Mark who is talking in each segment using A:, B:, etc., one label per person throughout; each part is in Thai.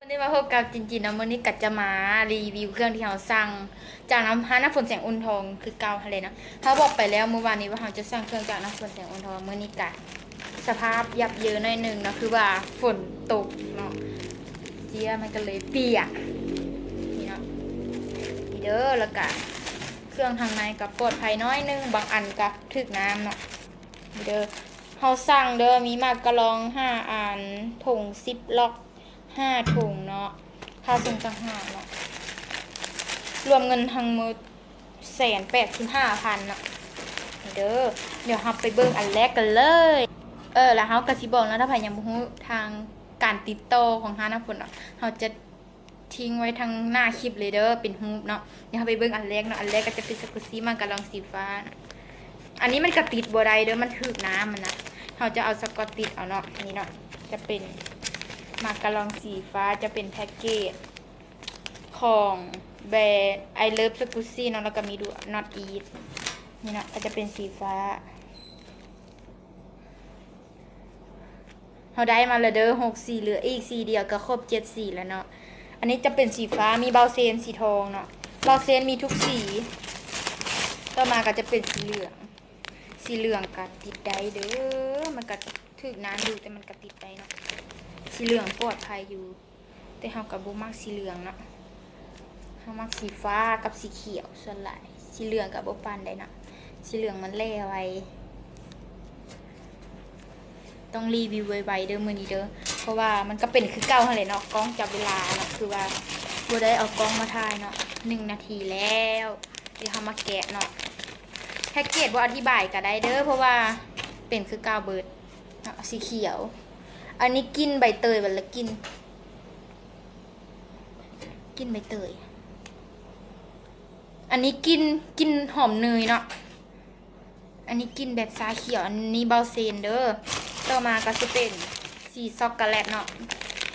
A: วันนี้มาพบกับจินจินนะมื้อนี้กัดจะมารีวิวเครื่องที่เราสั่งจากน้ำฝนแสงอุ่นทองคือเก่าทะเลนะเขาบอกไปแล้วเมื่อวานนี้ว่าเราจะสั่งเครื่องจากน้ำฝนแสงอุ่นทองมื้อนี้กัดสภาพยับเยินหน่อยหนึ่งนะคือว่าฝนตกเนาะเจี๊ยมันก็เลยเปียกนี่เนาะนี่เด้อแล้วก็เครื่องทางในกับปลอดภัยน้อยนึงบางอันกับถึกน้ำเนาะนี่เด้อเราสั่งเด้อมีมากกะลอง5 อันถุง10 ล็อก5 ถุงเนาะค่าส่งต่างหากเนาะรวมเงินทั้งหมด185,000เนาะเด้อเดี๋ยวเราไปเบิ่งอันแรกกันเลยแล้วเราก็สิบอกนะถ้าใครยังบ่ฮู้ทางการติดต่อของน้ำฝนเนาะเราจะทิ้งไว้ทางหน้าคลิปเลยเด้อเป็นรูปเนาะเดี๋ยวเราไปเบิ่งอันแรกเนาะอันแรกก็จะเป็นสกุซี่มันกะลองสีฟ้านะอันนี้มันกระติดบ่ได้เด้อมันถึกน้ำมันนะเราจะเอาสกอตติดเอาเนาะนี่เนาะจะเป็นมากะลองสีฟ้าจะเป็นแพ็กเกจของแบรนด์ I Love Scusi เนาะแล้วก็มีดู Not Eat นี่เนาะก็จะเป็นสีฟ้าเราได้มาแล้วเด้อ6 สีเหลืออีกสีเดียวก็ครบ7 สีแล้วเนาะอันนี้จะเป็นสีฟ้ามีเบาเซนสีทองเนาะเบาเซนมีทุกสีต่อมาก็จะเป็นสีเหลืองกัดติดได้เด้อมันกัดถึกน้ำอยู่แต่มันกัดติดได้เนาะสีเหลืองปลอดภัยอยู่แต่เฮากับบ่มักสีเหลืองเนาะเฮามักสีฟ้ากับสีเขียวส่วนหลายสีเหลืองกับบ่ปานได้เนาะสีเหลืองมันแล่ไวต้องรีวิวไวๆเด้อมื้อนี้เด้อเพราะว่ามันก็เป็นคือเก่าหั่นแหละเนาะกล้องจับเวลาเนาะคือว่าบ่ได้เอากล้องมาถ่ายเนาะ1 นาทีแล้วเดี๋ยวเฮามาแกะเนาะแพ็กเกจบ่อธิบายก็ได้เด้อเพราะว่าเป็นคือเก่าเบิดเนาะสีเขียวอันนี้กินใบเตยบัดละกินใบเตยอันนี้กินหอมเนยเนาะอันนี้กินแบบชาเขียวอันนี้เบาเซนเด้อต่อมาก็จะเป็นสีช็อกโกแลตเนาะ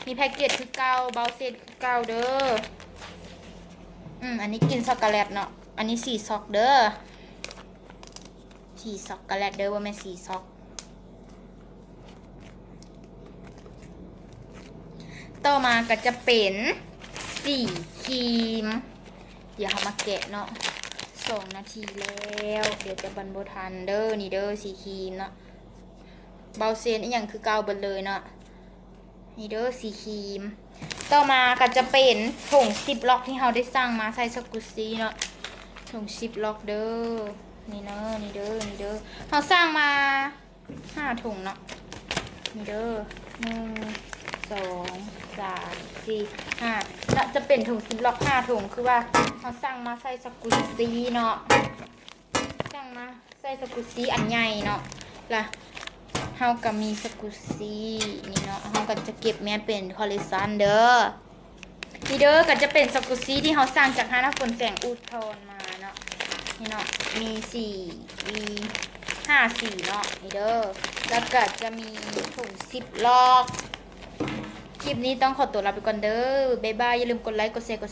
A: มีแพ็กเกจคือเก่าเบาเซนคือเก่าเด้ออันนี้กินช็อกโกแลตเนาะอันนี้สีช็อกเด้อสีช็อกโกแลตเด้อว่าแม่สีช็อกต่อมาก็จะเป็นสีครีมเดี๋ยวเรามาแกะเนาะ2 นาทีแล้วเดี๋ยวจะบรรบทันเด้อนี่เด้อสีครีมเนาะเบาเซนอีกอย่างคือเก่าเบิดเลยเนาะนี่เด้อสีครีมต่อมาก็จะเป็นถุง10 ล็อกที่เราได้สั่งมาใส่สกุซี่เนาะถุง10 ล็อกเด้อนี่เนาะนี่เด้อเราสั่งมา5 ถุงเนาะนี่เด้อ1 2 3 4 5แล้วจะเป็นถุง10 ล็อก5 ถุงคือว่าเราสั่งมาใส่สกุซี่เนาะสั่งมาใส่สกุซี่อันใหญ่เนาะล่ะเฮาก็มีสกุซี่นี่เนาะเฮาก็จะเก็บแม่เป็นคอลเลคชันเด้อนี่เด้อก็จะเป็นสกุซี่ที่เฮาสั่งจากน้ำฝนแสงอุทนมาเนาะนี่เนาะมี5 สีเนาะนี่เด้อแล้วก็จะมีถุง10 ล็อกคลิปนี้ต้องขอตัวลาไปก่อนเด้อบ๊ายบายอย่าลืมกดไลค์กดแชร์กด